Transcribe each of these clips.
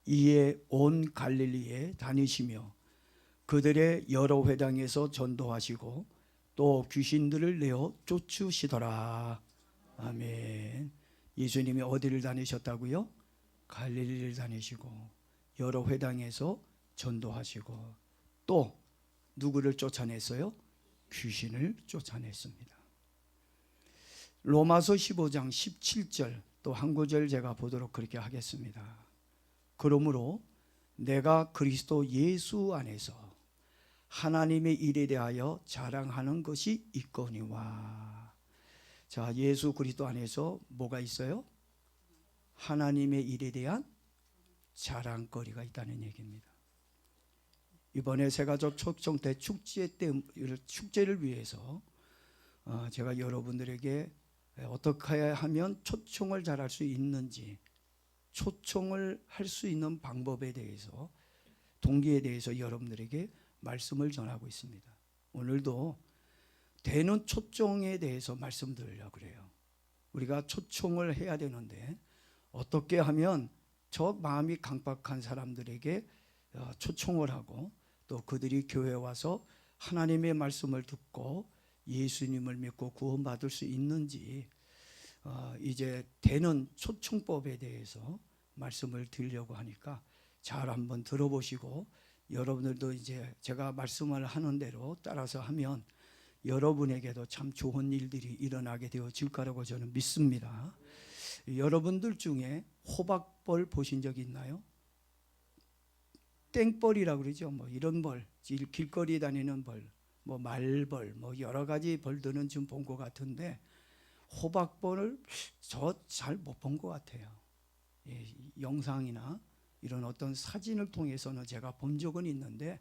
이에 온 갈릴리에 다니시며 그들의 여러 회당에서 전도하시고 또 귀신들을 내어 쫓으시더라. 아멘. 예수님이 어디를 다니셨다고요? 갈릴리를 다니시고 여러 회당에서 전도하시고 또 누구를 쫓아냈어요? 귀신을 쫓아냈습니다. 로마서 15장 17절 또 한 구절 제가 보도록 그렇게 하겠습니다. 그러므로 내가 그리스도 예수 안에서 하나님의 일에 대하여 자랑하는 것이 있거니와. 자, 예수 그리스도 안에서 뭐가 있어요? 하나님의 일에 대한 자랑거리가 있다는 얘기입니다. 이번에 세가족 초청대 축제를 위해서 제가 여러분들에게 어떻게 하면 초청을 잘할 수 있는지, 초청을 할 수 있는 방법에 대해서, 동기에 대해서 여러분들에게 말씀을 전하고 있습니다. 오늘도 되는 초청에 대해서 말씀드리려고 그래요. 우리가 초청을 해야 되는데 어떻게 하면 저 마음이 강박한 사람들에게 초청을 하고 또 그들이 교회에 와서 하나님의 말씀을 듣고 예수님을 믿고 구원받을 수 있는지 이제 되는 초청법에 대해서 말씀을 드리려고 하니까 잘 한번 들어보시고 여러분들도 이제 제가 말씀을 하는 대로 따라서 하면 여러분에게도 참 좋은 일들이 일어나게 되어질 거라고 저는 믿습니다. 여러분들 중에 호박벌 보신 적 있나요? 땡벌이라고 그러죠. 뭐 이런 벌, 길거리에 다니는 벌, 뭐 말벌, 뭐 여러 가지 벌들은 좀 본 것 같은데 호박벌을 저 잘 못 본 것 같아요. 영상이나 이런 어떤 사진을 통해서는 제가 본 적은 있는데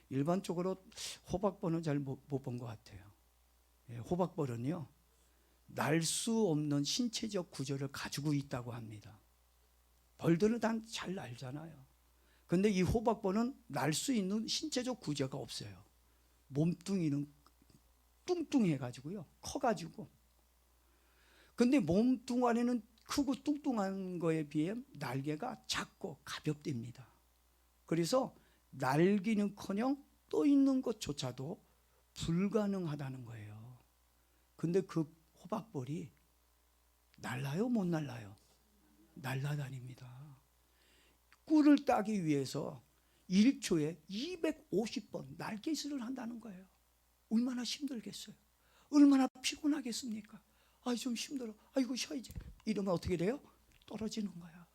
일반적으로 호박벌은 잘 못 본 것 같아요. 호박벌은요, 날 수 없는 신체적 구조를 가지고 있다고 합니다. 벌들은 다 잘 날잖아요. 근데 이 호박벌은 날 수 있는 신체적 구조가 없어요. 몸뚱이는 뚱뚱해가지고요, 커가지고. 근데 몸뚱아리는 크고 뚱뚱한 거에 비해 날개가 작고 가볍답니다. 그래서 날기는커녕 떠 있는 것조차도 불가능하다는 거예요. 근데 그 호박벌이 날라요, 못 날라요? 날라다닙니다. 꿀을 따기 위해서 1초에 250번 날개짓을 한다는 거예요. 얼마나 힘들겠어요? 얼마나 피곤하겠습니까? 아, 좀 힘들어. 아이고 쉬어야지. 이러면 어떻게 돼요? 떨어지는 거야.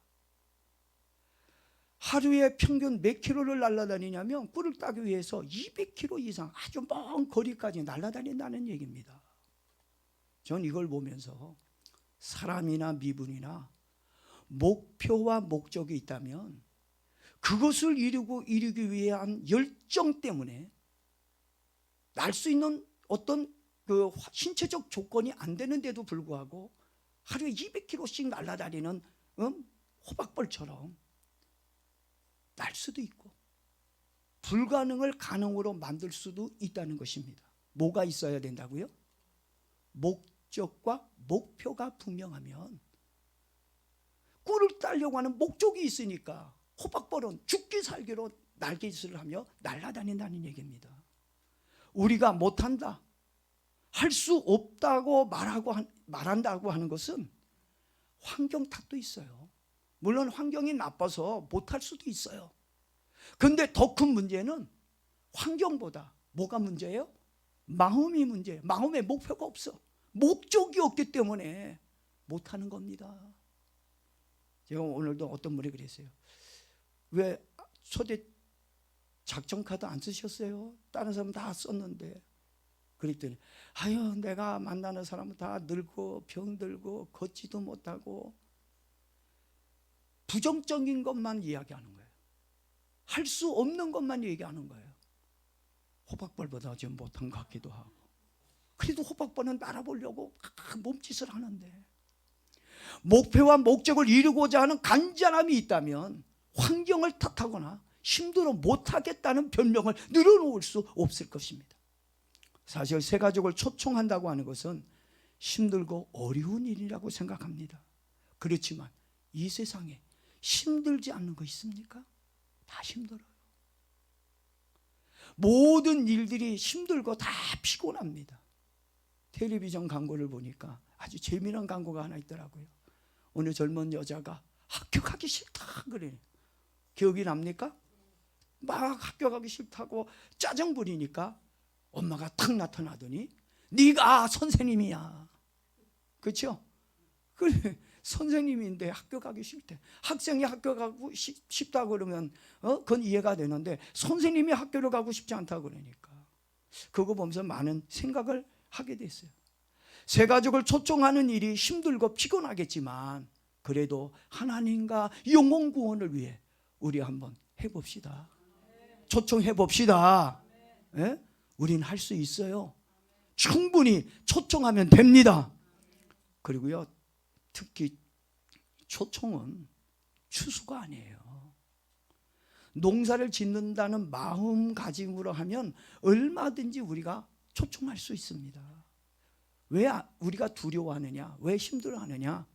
하루에 평균 몇 킬로를 날아다니냐면 꿀을 따기 위해서 200킬로 이상 아주 먼 거리까지 날아다닌다는 얘기입니다. 전 이걸 보면서 사람이나 미분이나 목표와 목적이 있다면 그것을 이루기 위한 열정 때문에 날 수 있는 어떤 그 신체적 조건이 안 되는데도 불구하고 하루에 200km씩 날아다니는 호박벌처럼 날 수도 있고 불가능을 가능으로 만들 수도 있다는 것입니다. 뭐가 있어야 된다고요? 목적과 목표가 분명하면 꿀을 따려고 하는 목적이 있으니까 호박벌은 죽기 살기로 날개짓을 하며 날아다닌다는 얘기입니다. 우리가 못한다, 할 수 없다고 말한다고 하는 것은 환경 탓도 있어요. 물론 환경이 나빠서 못할 수도 있어요. 그런데 더 큰 문제는 환경보다 뭐가 문제예요? 마음이 문제예요. 마음에 목표가 없어. 목적이 없기 때문에 못하는 겁니다. 제가 오늘도 어떤 분이 그랬어요. 왜 초대 작전 카드 안 쓰셨어요? 다른 사람 다 썼는데. 그랬더니 아유, 내가 만나는 사람은 다 늙고 병들고 걷지도 못하고 부정적인 것만 이야기하는 거예요. 할 수 없는 것만 얘기하는 거예요. 호박벌보다 좀 못한 것 같기도 하고. 그래도 호박벌은 날아보려고 몸짓을 하는데 목표와 목적을 이루고자 하는 간절함이 있다면 환경을 탓하거나 힘들어 못하겠다는 변명을 늘어놓을 수 없을 것입니다. 사실 새 가족을 초청한다고 하는 것은 힘들고 어려운 일이라고 생각합니다. 그렇지만 이 세상에 힘들지 않는 거 있습니까? 다 힘들어요. 모든 일들이 힘들고 다 피곤합니다. 텔레비전 광고를 보니까 아주 재미난 광고가 하나 있더라고요. 어느 젊은 여자가 학교 가기 싫다 그래요. 기억이 납니까? 막 학교 가기 싫다고 짜증 부리니까 엄마가 탁 나타나더니 네가 선생님이야. 그렇죠? 그래, 선생님인데 학교 가기 싫대. 학생이 학교 가고 싶다 그러면 그건 이해가 되는데 선생님이 학교를 가고 싶지 않다 그러니까 그거 보면서 많은 생각을 하게 됐어요. 새 가족을 초청하는 일이 힘들고 피곤하겠지만 그래도 하나님과 영혼 구원을 위해 우리 한번 해봅시다. 초청해 봅시다. 예? 우린 할 수 있어요. 충분히 초청하면 됩니다. 그리고요, 특히 초청은 추수가 아니에요. 농사를 짓는다는 마음가짐으로 하면 얼마든지 우리가 초청할 수 있습니다. 왜 우리가 두려워하느냐? 왜 힘들어하느냐?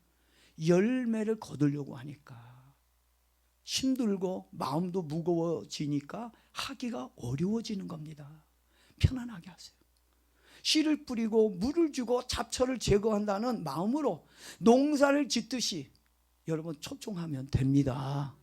열매를 거두려고 하니까. 힘들고 마음도 무거워지니까 하기가 어려워지는 겁니다. 편안하게 하세요. 씨를 뿌리고 물을 주고 잡초를 제거한다는 마음으로 농사를 짓듯이 여러분 초청하면 됩니다.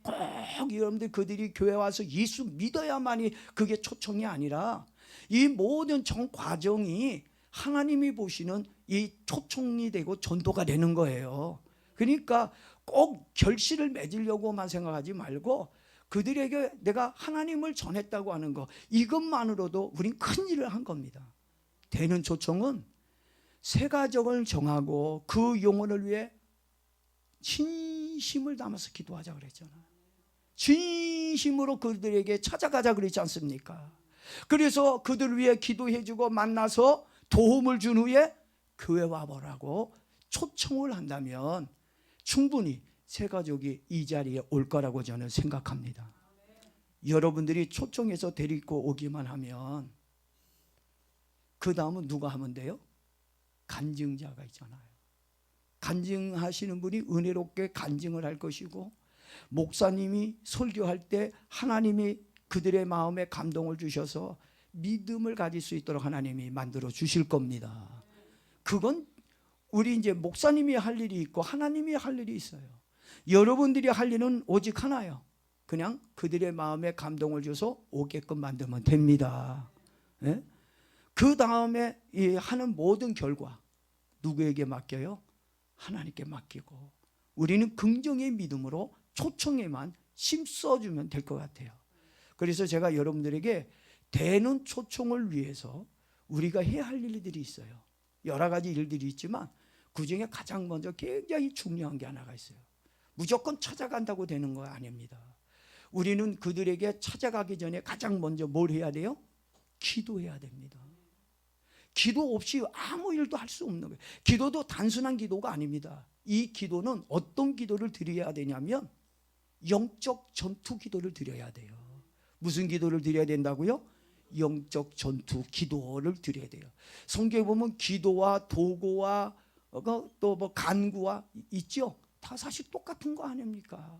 꼭 여러분들 그들이 교회 와서 예수 믿어야만이 그게 초청이 아니라 이 모든 전 과정이 하나님이 보시는 이 초청이 되고 전도가 되는 거예요. 그러니까 꼭 결실을 맺으려고만 생각하지 말고 그들에게 내가 하나님을 전했다고 하는 거, 이것만으로도 우린 큰 일을 한 겁니다. 되는 초청은 새 가족을 정하고 그 영혼을 위해 진심을 담아서 기도하자 그랬잖아요. 진심으로 그들에게 찾아가자 그랬지 않습니까? 그래서 그들을 위해 기도해주고 만나서 도움을 준 후에 교회 와보라고 초청을 한다면 충분히 새 가족이 이 자리에 올 거라고 저는 생각합니다. 여러분들이 초청해서 데리고 오기만 하면 그 다음은 누가 하면 돼요? 간증자가 있잖아요. 간증하시는 분이 은혜롭게 간증을 할 것이고 목사님이 설교할 때 하나님이 그들의 마음에 감동을 주셔서 믿음을 가질 수 있도록 하나님이 만들어 주실 겁니다. 그건 우리 이제 목사님이 할 일이 있고 하나님이 할 일이 있어요. 여러분들이 할 일은 오직 하나예요. 그냥 그들의 마음에 감동을 줘서 오게끔 만들면 됩니다. 예? 그 다음에 이 하는 모든 결과 누구에게 맡겨요? 하나님께 맡기고 우리는 긍정의 믿음으로 초청에만 힘써주면 될 것 같아요. 그래서 제가 여러분들에게 되는 초청을 위해서 우리가 해야 할 일들이 있어요. 여러 가지 일들이 있지만 그중에 가장 먼저 굉장히 중요한 게 하나가 있어요. 무조건 찾아간다고 되는 거 아닙니다. 우리는 그들에게 찾아가기 전에 가장 먼저 뭘 해야 돼요? 기도해야 됩니다. 기도 없이 아무 일도 할 수 없는 거예요. 기도도 단순한 기도가 아닙니다. 이 기도는 어떤 기도를 드려야 되냐면 영적 전투 기도를 드려야 돼요. 무슨 기도를 드려야 된다고요? 영적 전투 기도를 드려야 돼요. 성경에 보면 기도와 도구와 또 뭐 간구와 있죠. 다 사실 똑같은 거 아닙니까?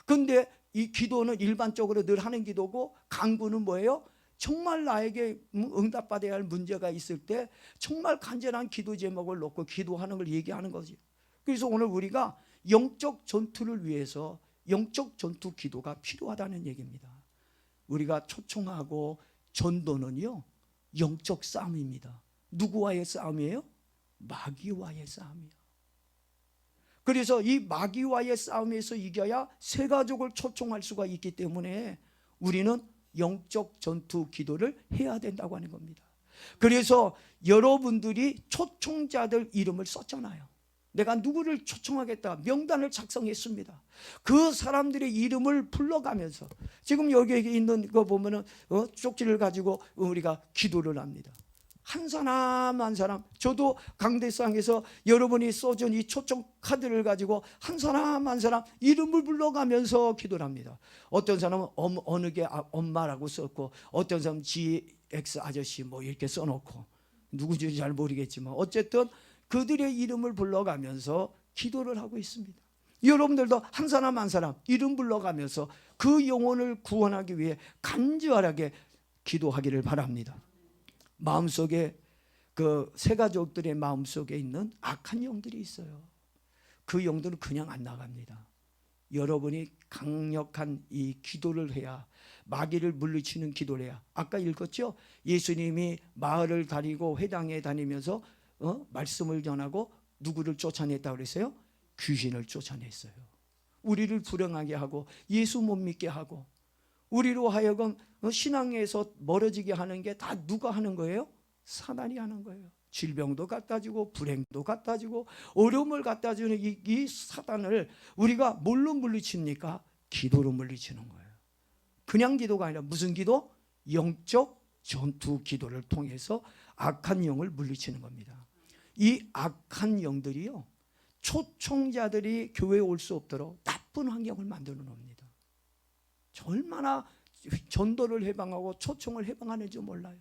그런데 이 기도는 일반적으로 늘 하는 기도고 간구는 뭐예요? 정말 나에게 응답받아야 할 문제가 있을 때 정말 간절한 기도 제목을 놓고 기도하는 걸 얘기하는 거지. 그래서 오늘 우리가 영적 전투를 위해서 영적 전투 기도가 필요하다는 얘기입니다. 우리가 초청하고 전도는요 영적 싸움입니다. 누구와의 싸움이에요? 마귀와의 싸움이에요. 그래서 이 마귀와의 싸움에서 이겨야 새 가족을 초청할 수가 있기 때문에 우리는 영적 전투 기도를 해야 된다고 하는 겁니다. 그래서 여러분들이 초청자들 이름을 썼잖아요. 내가 누구를 초청하겠다 명단을 작성했습니다. 그 사람들의 이름을 불러가면서 지금 여기 있는 거 보면은 쪽지를 가지고 우리가 기도를 합니다. 한 사람 한 사람, 저도 강대상에서 여러분이 써준 이 초청 카드를 가지고 한 사람 한 사람 이름을 불러가면서 기도를 합니다. 어떤 사람은 어느 게 엄마라고 썼고 어떤 사람은 GX 아저씨 뭐 이렇게 써놓고 누구인지 잘 모르겠지만 어쨌든 그들의 이름을 불러가면서 기도를 하고 있습니다. 여러분들도 한 사람 한 사람 이름 불러가면서 그 영혼을 구원하기 위해 간절하게 기도하기를 바랍니다. 마음속에 그 세 가족들의 마음속에 있는 악한 영들이 있어요. 그 영들은 그냥 안 나갑니다. 여러분이 강력한 이 기도를 해야, 마귀를 물리치는 기도를 해야. 아까 읽었죠? 예수님이 마을을 다니고 회당에 다니면서 말씀을 전하고 누구를 쫓아냈다고 그랬어요? 귀신을 쫓아냈어요. 우리를 불행하게 하고 예수 못 믿게 하고 우리로 하여금 신앙에서 멀어지게 하는 게 다 누가 하는 거예요? 사단이 하는 거예요. 질병도 갖다 주고 불행도 갖다 주고 어려움을 갖다 주는 이 사단을 우리가 뭘로 물리칩니까? 기도로 물리치는 거예요. 그냥 기도가 아니라 무슨 기도? 영적 전투 기도를 통해서 악한 영을 물리치는 겁니다. 이 악한 영들이요, 초청자들이 교회에 올 수 없도록 나쁜 환경을 만들어 놓습니다. 얼마나 전도를 해방하고 초청을 해방하는지 몰라요.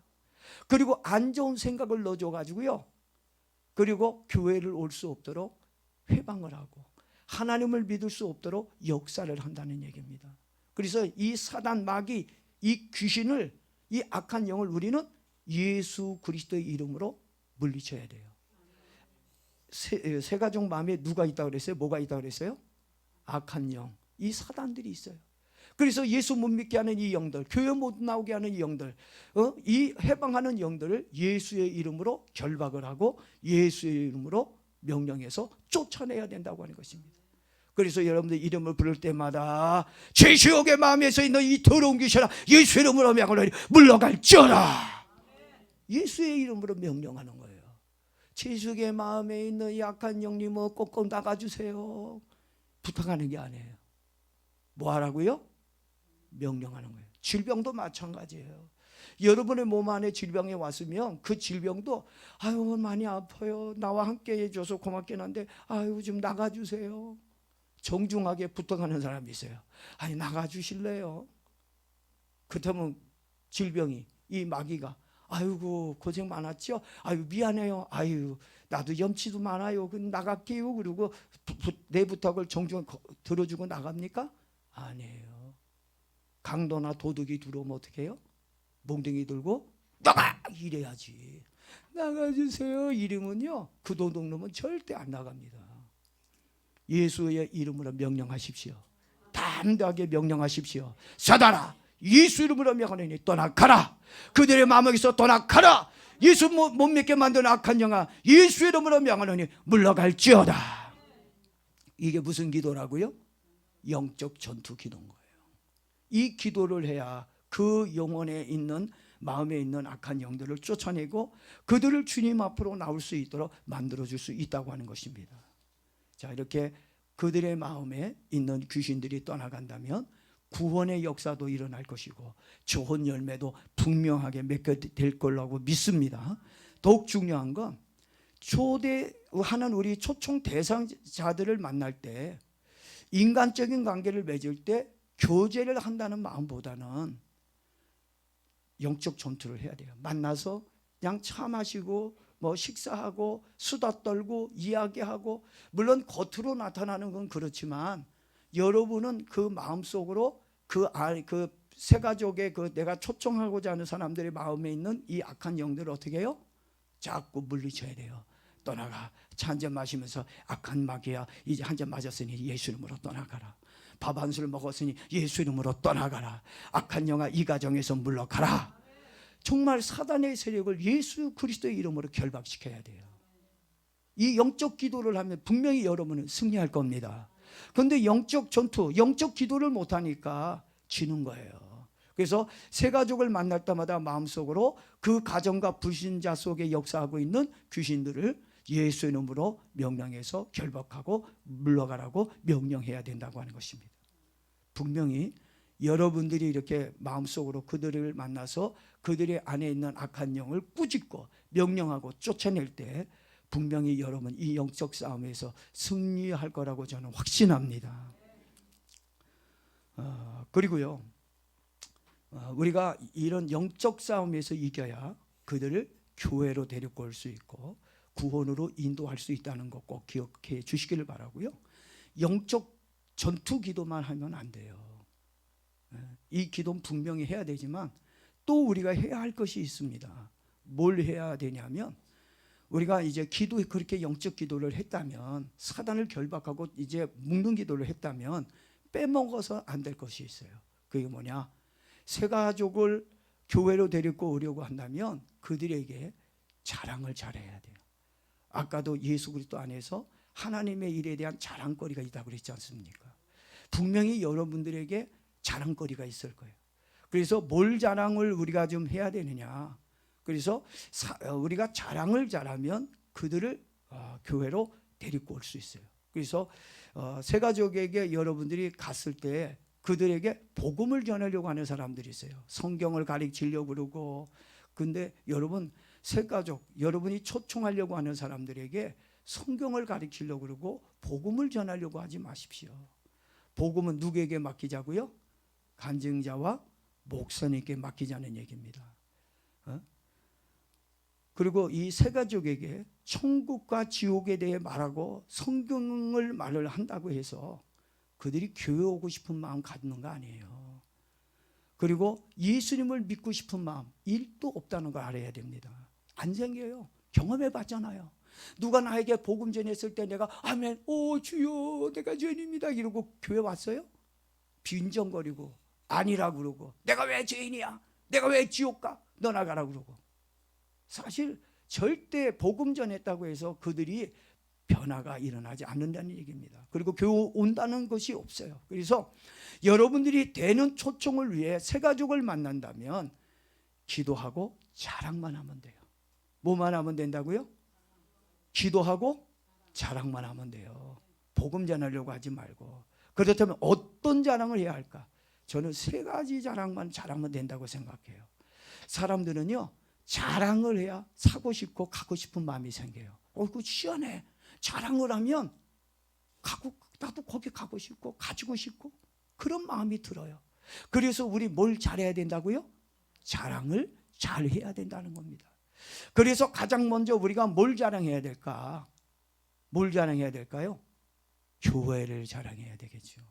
그리고 안 좋은 생각을 넣어줘가지고요, 그리고 교회를 올 수 없도록 회방을 하고 하나님을 믿을 수 없도록 역사를 한다는 얘기입니다. 그래서 이 사단 마귀, 이 귀신을, 이 악한 영을 우리는 예수 그리스도의 이름으로 물리쳐야 돼요. 세 가족 마음에 누가 있다고 그랬어요? 뭐가 있다고 그랬어요? 악한 영, 이 사단들이 있어요. 그래서 예수 못 믿게 하는 이 영들, 교회 못 나오게 하는 이 영들, 이 해방하는 영들을 예수의 이름으로 결박을 하고 예수의 이름으로 명령해서 쫓아내야 된다고 하는 것입니다. 그래서 여러분들 이름을 부를 때마다 죄수욕의 마음에서 있는 이 더러운 귀신아 예수 이름으로 명하노니 물러갈지어다. 예수의 이름으로 명령하는 거예요. 죄수의 마음에 있는 약한 영님 꼭꼭 나가주세요. 부탁하는 게 아니에요. 뭐 하라고요? 명령하는 거예요. 질병도 마찬가지예요. 여러분의 몸 안에 질병이 왔으면 그 질병도 아유 많이 아파요. 나와 함께 해줘서 고맙긴 한데 아유 좀 나가주세요. 정중하게 부탁하는 사람이 있어요. 아니 나가주실래요? 그렇다면 질병이, 이 마귀가 아이고 고생 많았죠? 아유 미안해요. 아유 나도 염치도 많아요. 그럼 나갈게요. 그리고 내 부탁을 정중하게 들어주고 나갑니까? 아니에요. 강도나 도둑이 들어오면 어떻게 해요? 몽둥이 들고 나가! 이래야지. 나가주세요 이러면요, 그 도둑놈은 절대 안 나갑니다. 예수의 이름으로 명령하십시오. 담대하게 명령하십시오. 사단아 예수 이름으로 명하노니 떠나가라. 그들의 마음에서 떠나가라. 예수 못 믿게 만드는 악한 영아 예수 이름으로 명하노니 물러갈지어다. 이게 무슨 기도라고요? 영적 전투 기도인 거예요. 이 기도를 해야 그 영혼에 있는, 마음에 있는 악한 영들을 쫓아내고 그들을 주님 앞으로 나올 수 있도록 만들어줄 수 있다고 하는 것입니다. 자, 이렇게 그들의 마음에 있는 귀신들이 떠나간다면 구원의 역사도 일어날 것이고 좋은 열매도 분명하게 맺게 될 거라고 믿습니다. 더욱 중요한 건 초대하는 우리 초청 대상자들을 만날 때, 인간적인 관계를 맺을 때 교제를 한다는 마음보다는 영적 전투를 해야 돼요. 만나서 그냥 차 마시고 뭐 식사하고 수다 떨고 이야기하고, 물론 겉으로 나타나는 건 그렇지만 여러분은 그 마음속으로 그 세 가족의 그 내가 초청하고자 하는 사람들의 마음에 있는 이 악한 영들을 어떻게 해요? 자꾸 물리쳐야 돼요. 떠나가. 차 한 잔 마시면서 악한 마귀야 이제 한 잔 마셨으니 예수 이름으로 떠나가라. 밥 한 술 먹었으니 예수 이름으로 떠나가라. 악한 영아 이 가정에서 물러가라. 정말 사단의 세력을 예수 그리스도의 이름으로 결박시켜야 돼요. 이 영적 기도를 하면 분명히 여러분은 승리할 겁니다. 그런데 영적 전투, 영적 기도를 못하니까 지는 거예요. 그래서 세 가족을 만날 때마다 마음속으로 그 가정과 불신자 속에 역사하고 있는 귀신들을 예수 이름으로 명령해서 결박하고 물러가라고 명령해야 된다고 하는 것입니다. 분명히 여러분들이 이렇게 마음속으로 그들을 만나서 그들의 안에 있는 악한 영을 꾸짖고 명령하고 쫓아낼 때 분명히 여러분 이 영적 싸움에서 승리할 거라고 저는 확신합니다. 그리고요, 우리가 이런 영적 싸움에서 이겨야 그들을 교회로 데리고 올 수 있고 구원으로 인도할 수 있다는 것 꼭 기억해 주시기를 바라고요. 영적 전투 기도만 하면 안 돼요. 이 기도는 분명히 해야 되지만 또 우리가 해야 할 것이 있습니다. 뭘 해야 되냐면, 우리가 이제 기도에 그렇게 영적 기도를 했다면, 사단을 결박하고 이제 묶는 기도를 했다면 빼먹어서 안 될 것이 있어요. 그게 뭐냐? 새 가족을 교회로 데리고 오려고 한다면 그들에게 자랑을 잘해야 돼요. 아까도 예수 그리스도 안에서 하나님의 일에 대한 자랑거리가 있다고 그랬지 않습니까? 분명히 여러분들에게 자랑거리가 있을 거예요. 그래서 뭘 자랑을 우리가 좀 해야 되느냐? 그래서 우리가 자랑을 잘하면 그들을 교회로 데리고 올 수 있어요. 그래서 새 가족에게 여러분들이 갔을 때 그들에게 복음을 전하려고 하는 사람들이 있어요. 성경을 가르치려고 그러고. 근데 여러분, 새 가족, 여러분이 초청하려고 하는 사람들에게 성경을 가르치려고 그러고 복음을 전하려고 하지 마십시오. 복음은 누구에게 맡기자고요? 간증자와 목사님께 맡기자는 얘기입니다. 그리고 이 새 가족에게 천국과 지옥에 대해 말하고 성경을 말을 한다고 해서 그들이 교회 오고 싶은 마음 갖는 거 아니에요. 그리고 예수님을 믿고 싶은 마음 1도 없다는 걸 알아야 됩니다. 안 생겨요. 경험해 봤잖아요. 누가 나에게 복음 전했을 때 내가 아멘, 오 주여 내가 죄인입니다 이러고 교회 왔어요? 빈정거리고 아니라 그러고, 내가 왜 죄인이야? 내가 왜 지옥 가? 너 나가라 그러고. 사실 절대 복음 전했다고 해서 그들이 변화가 일어나지 않는다는 얘기입니다. 그리고 교회 온다는 것이 없어요. 그래서 여러분들이 되는 초청을 위해 새 가족을 만난다면 기도하고 자랑만 하면 돼요. 뭐만 하면 된다고요? 기도하고 자랑만 하면 돼요. 복음 전하려고 하지 말고. 그렇다면 어떤 자랑을 해야 할까? 저는 3가지 자랑만 잘하면 된다고 생각해요. 사람들은요, 자랑을 해야 사고 싶고 가고 싶은 마음이 생겨요. 그거 시원해. 자랑을 하면 나도 거기 가고 싶고 가지고 싶고 그런 마음이 들어요. 그래서 우리 뭘 잘해야 된다고요? 자랑을 잘해야 된다는 겁니다. 그래서 가장 먼저 우리가 뭘 자랑해야 될까? 뭘 자랑해야 될까요? 교회를 자랑해야 되겠죠.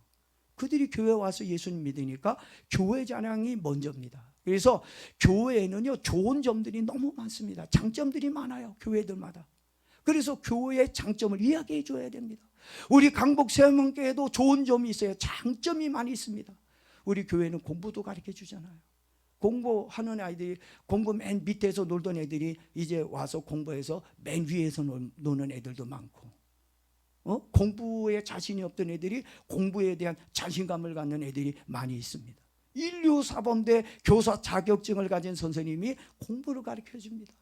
그들이 교회 와서 예수님 믿으니까 교회 자랑이 먼저입니다. 그래서 교회에는요, 좋은 점들이 너무 많습니다. 장점들이 많아요, 교회들마다. 그래서 교회의 장점을 이야기해 줘야 됩니다. 우리 강북 세문교회도 좋은 점이 있어요. 장점이 많이 있습니다. 우리 교회는 공부도 가르쳐 주잖아요. 공부하는 아이들이, 공부 맨 밑에서 놀던 애들이 이제 와서 공부해서 맨 위에서 노는 애들도 많고, 공부에 자신이 없던 애들이 공부에 대한 자신감을 갖는 애들이 많이 있습니다. 인류 사범대 교사 자격증을 가진 선생님이 공부를 가르쳐 줍니다.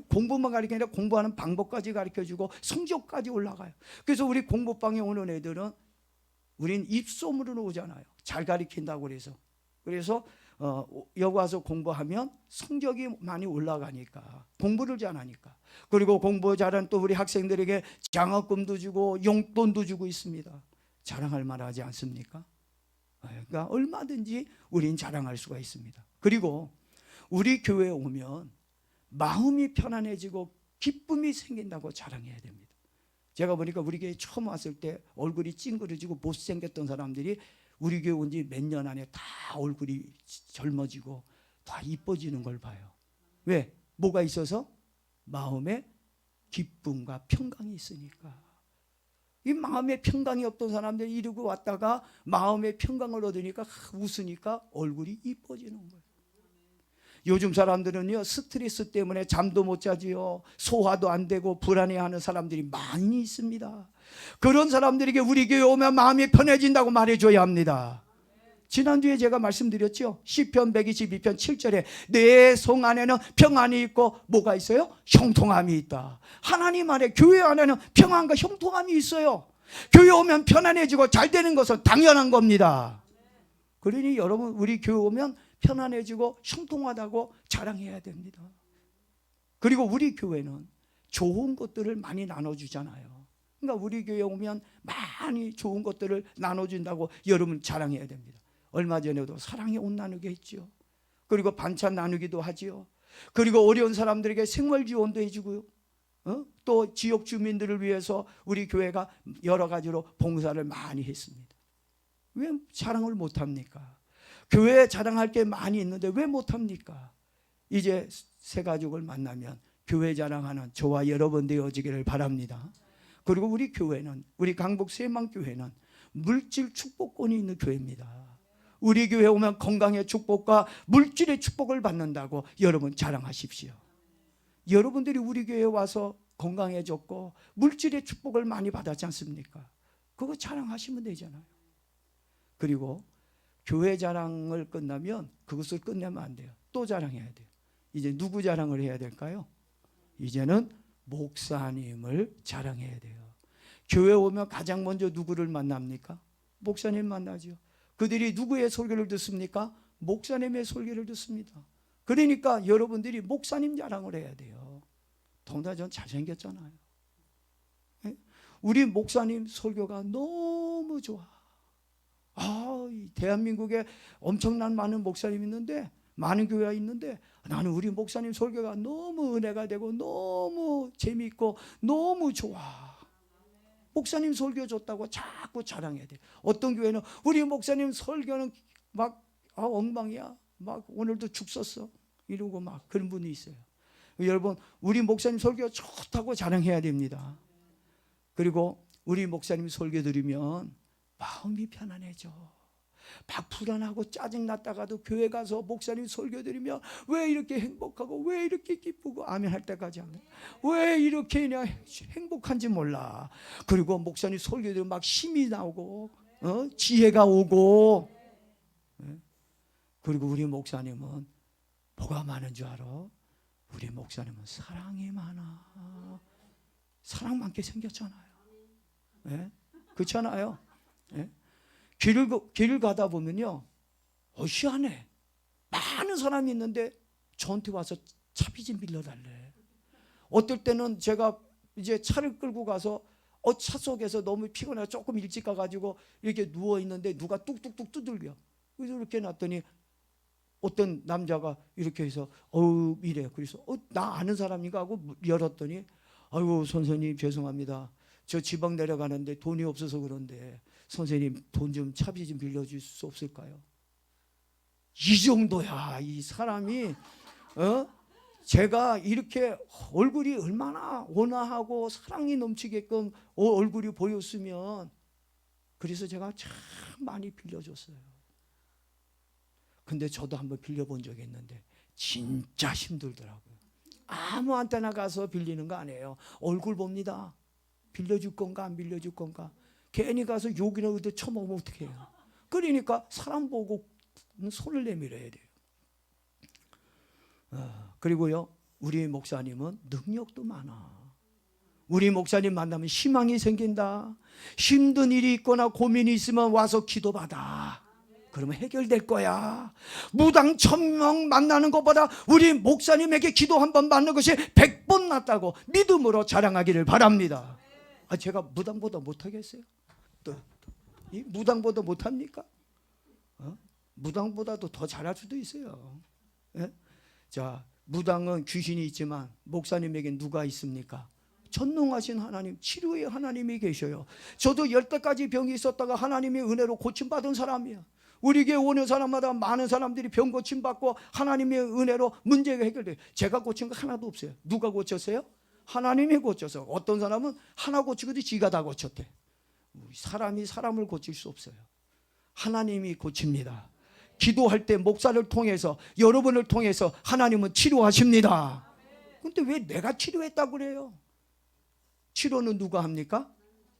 공부만 가르치는 게 아니라 공부하는 방법까지 가르쳐주고 성적까지 올라가요. 그래서 우리 공부방에 오는 애들은 우린 입소문으로 오잖아요. 잘 가르친다고 그래서 여기 와서 공부하면 성적이 많이 올라가니까, 공부를 잘하니까. 그리고 공부 잘한 또 우리 학생들에게 장학금도 주고 용돈도 주고 있습니다. 자랑할 만하지 않습니까? 그러니까 얼마든지 우린 자랑할 수가 있습니다. 그리고 우리 교회에 오면 마음이 편안해지고 기쁨이 생긴다고 자랑해야 됩니다. 제가 보니까 우리 교회 처음 왔을 때 얼굴이 찡그러지고 못생겼던 사람들이 우리 교회 온 지 몇 년 안에 다 얼굴이 젊어지고 다 이뻐지는 걸 봐요. 왜? 뭐가 있어서? 마음에 기쁨과 평강이 있으니까. 이 마음에 평강이 없던 사람들이 이러고 왔다가 마음의 평강을 얻으니까 웃으니까 얼굴이 이뻐지는 거예요. 요즘 사람들은요, 스트레스 때문에 잠도 못 자지요, 소화도 안 되고 불안해하는 사람들이 많이 있습니다. 그런 사람들에게 우리 교회 오면 마음이 편해진다고 말해줘야 합니다. 지난주에 제가 말씀드렸죠. 시편 122편 7절에 내 성 안에는 평안이 있고 뭐가 있어요? 형통함이 있다. 하나님 안에, 교회 안에는 평안과 형통함이 있어요. 교회 오면 편안해지고 잘 되는 것은 당연한 겁니다. 그러니 여러분, 우리 교회 오면 편안해지고 형통하다고 자랑해야 됩니다. 그리고 우리 교회는 좋은 것들을 많이 나눠주잖아요. 그러니까 우리 교회 오면 많이 좋은 것들을 나눠준다고 여러분 자랑해야 됩니다. 얼마 전에도 사랑의 옷 나누기 했죠. 그리고 반찬 나누기도 하지요. 그리고 어려운 사람들에게 생활 지원도 해주고요. 또 지역 주민들을 위해서 우리 교회가 여러 가지로 봉사를 많이 했습니다. 왜 자랑을 못합니까? 교회에 자랑할 게 많이 있는데 왜 못합니까? 이제 새 가족을 만나면 교회 자랑하는 저와 여러분 되어지기를 바랍니다. 그리고 우리 교회는, 우리 강북 새만교회는 물질 축복권이 있는 교회입니다. 우리 교회 오면 건강의 축복과 물질의 축복을 받는다고 여러분 자랑하십시오. 여러분들이 우리 교회에 와서 건강해졌고 물질의 축복을 많이 받았지 않습니까? 그거 자랑하시면 되잖아요. 그리고 교회 자랑을 끝나면 그것을 끝내면 안 돼요. 또 자랑해야 돼요. 이제 누구 자랑을 해야 될까요? 이제는 목사님을 자랑해야 돼요. 교회 오면 가장 먼저 누구를 만납니까? 목사님 만나죠. 그들이 누구의 설교를 듣습니까? 목사님의 설교를 듣습니다. 그러니까 여러분들이 목사님 자랑을 해야 돼요. 더구나 전 잘생겼잖아요. 우리 목사님 설교가 너무 좋아. 대한민국에 엄청난 많은 목사님이 있는데, 많은 교회가 있는데 나는 우리 목사님 설교가 너무 은혜가 되고 너무 재미있고 너무 좋아. 목사님 설교 좋다고 자꾸 자랑해야 돼. 어떤 교회는 우리 목사님 설교는 막 엉망이야, 막 오늘도 죽 썼어 이러고 막 그런 분이 있어요. 여러분, 우리 목사님 설교 좋다고 자랑해야 됩니다. 그리고 우리 목사님 설교 들으면 마음이 편안해져. 막 불안하고 짜증났다가도 교회 가서 목사님 설교 들으면 왜 이렇게 행복하고 왜 이렇게 기쁘고 아멘 할 때까지 하면 왜 이렇게 그냥 행복한지 몰라. 그리고 목사님 설교 들으면 막 힘이 나오고 지혜가 오고. 그리고 우리 목사님은 뭐가 많은 줄 알아? 우리 목사님은 사랑이 많아. 사랑 많게 생겼잖아요. 그렇잖아요. 길을 가다 보면요, 희한해. 많은 사람이 있는데 저한테 와서 차비 좀 빌려달래. 어떨 때는 제가 이제 차를 끌고 가서 차 속에서 너무 피곤해서 조금 일찍 가가지고 이렇게 누워 있는데 누가 뚝뚝뚝 두들겨. 그래서 이렇게 놨더니 어떤 남자가 이렇게 해서 이래. 그래서 나 아는 사람인가 하고 열었더니 아이고 선생님 죄송합니다. 저 지방 내려가는데 돈이 없어서 그런데 선생님 돈 좀 차비 좀 빌려줄 수 없을까요? 이 정도야. 이 사람이 제가 이렇게 얼굴이 얼마나 온화하고 사랑이 넘치게끔 얼굴이 보였으면, 그래서 제가 참 많이 빌려줬어요. 근데 저도 한번 빌려본 적이 있는데 진짜 힘들더라고요. 아무한테나 가서 빌리는 거 아니에요. 얼굴 봅니다. 빌려줄 건가 안 빌려줄 건가. 괜히 가서 욕이나 어디 처먹으면 어떻게 해요. 그러니까 사람 보고 손을 내밀어야 돼요. 그리고요, 우리 목사님은 능력도 많아. 우리 목사님 만나면 희망이 생긴다. 힘든 일이 있거나 고민이 있으면 와서 기도받아. 그러면 해결될 거야. 무당 1000명 만나는 것보다 우리 목사님에게 기도 한 번 받는 것이 100번 낫다고 믿음으로 자랑하기를 바랍니다. 제가 무당보다 못하겠어요? 이 무당보다 못합니까? 무당보다도 더 잘할 수도 있어요. 자, 무당은 귀신이 있지만 목사님에게 누가 있습니까? 전능하신 하나님, 치료의 하나님이 계셔요. 저도 10대까지 병이 있었다가 하나님의 은혜로 고침받은 사람이야. 우리 교회 오는 사람마다 많은 사람들이 병 고침받고 하나님의 은혜로 문제가 해결돼요. 제가 고친 거 하나도 없어요. 누가 고쳤어요? 하나님이 고쳐서. 어떤 사람은 하나 고치고도 지가 다 고쳤대. 사람이 사람을 고칠 수 없어요. 하나님이 고칩니다. 기도할 때 목사를 통해서, 여러분을 통해서 하나님은 치료하십니다. 근데 왜 내가 치료했다고 그래요? 치료는 누가 합니까?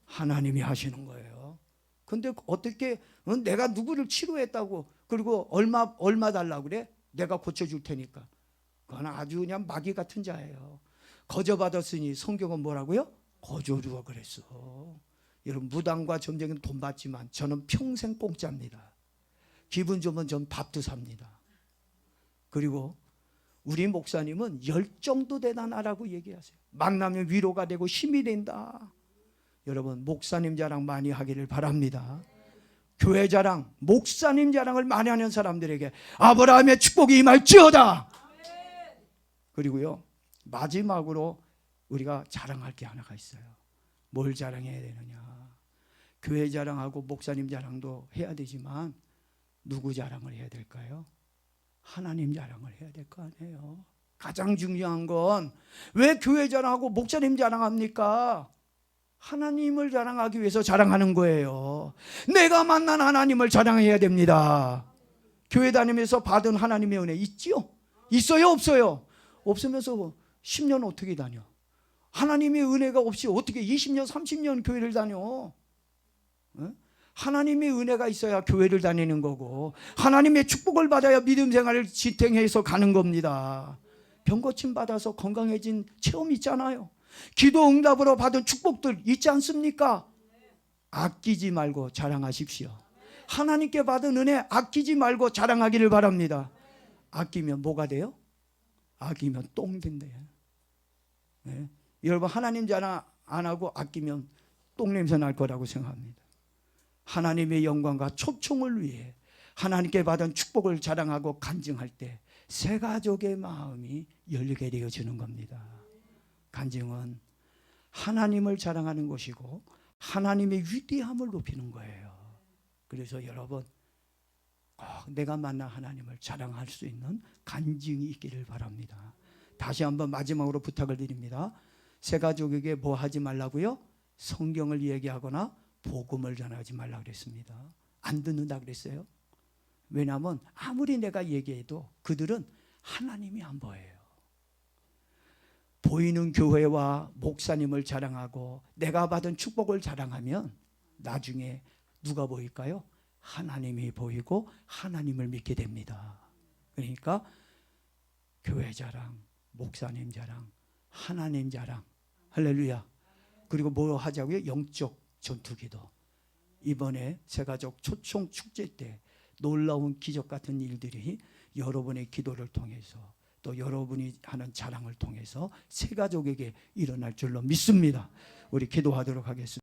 하나님이 하시는 거예요. 근데 어떻게 내가 누구를 치료했다고 그리고 얼마 달라고 그래? 내가 고쳐줄 테니까. 그건 아주 그냥 마귀 같은 자예요. 거저받았으니 성경은 뭐라고요? 거저주어 그랬어. 여러분, 무당과 점쟁이는 돈 받지만 저는 평생 공짜입니다. 기분 좋으면 전 밥도 삽니다. 그리고 우리 목사님은 열정도 대단하라고 얘기하세요. 만나면 위로가 되고 힘이 된다. 여러분, 목사님 자랑 많이 하기를 바랍니다. 교회 자랑, 목사님 자랑을 많이 하는 사람들에게 아브라함의 축복이 임할지어다. 그리고요, 마지막으로 우리가 자랑할 게 하나가 있어요. 뭘 자랑해야 되느냐? 교회 자랑하고 목사님 자랑도 해야 되지만 누구 자랑을 해야 될까요? 하나님 자랑을 해야 될 거 아니에요. 가장 중요한 건 왜 교회 자랑하고 목사님 자랑합니까? 하나님을 자랑하기 위해서 자랑하는 거예요. 내가 만난 하나님을 자랑해야 됩니다. 교회 다니면서 받은 하나님의 은혜 있지요? 있어요? 없어요? 없으면서 10년 어떻게 다녀? 하나님의 은혜가 없이 어떻게 20년 30년 교회를 다녀? 하나님의 은혜가 있어야 교회를 다니는 거고, 하나님의 축복을 받아야 믿음 생활을 지탱해서 가는 겁니다. 병 고침 받아서 건강해진 체험 있잖아요. 기도 응답으로 받은 축복들 있지 않습니까? 아끼지 말고 자랑하십시오. 하나님께 받은 은혜 아끼지 말고 자랑하기를 바랍니다. 아끼면 뭐가 돼요? 아끼면 똥 된대요. 네. 여러분, 하나님 자랑 안 하고 아끼면 똥 냄새 날 거라고 생각합니다. 하나님의 영광과 초청을 위해 하나님께 받은 축복을 자랑하고 간증할 때 새 가족의 마음이 열리게 되어지는 겁니다. 간증은 하나님을 자랑하는 것이고 하나님의 위대함을 높이는 거예요. 그래서 여러분, 꼭 내가 만난 하나님을 자랑할 수 있는 간증이 있기를 바랍니다. 다시 한번 마지막으로 부탁을 드립니다. 새 가족에게 뭐 하지 말라고요? 성경을 얘기하거나 복음을 전하지 말라 그랬습니다. 안 듣는다 그랬어요. 왜냐하면 아무리 내가 얘기해도 그들은 하나님이 안 보여요. 보이는 교회와 목사님을 자랑하고 내가 받은 축복을 자랑하면 나중에 누가 보일까요? 하나님이 보이고 하나님을 믿게 됩니다. 그러니까 교회 자랑, 목사님 자랑, 하나님 자랑, 할렐루야. 그리고 뭐 하자고요? 영적 전투기도. 이번에 새가족 초청 축제 때 놀라운 기적 같은 일들이 여러분의 기도를 통해서 또 여러분이 하는 자랑을 통해서 새가족에게 일어날 줄로 믿습니다. 우리 기도하도록 하겠습니다.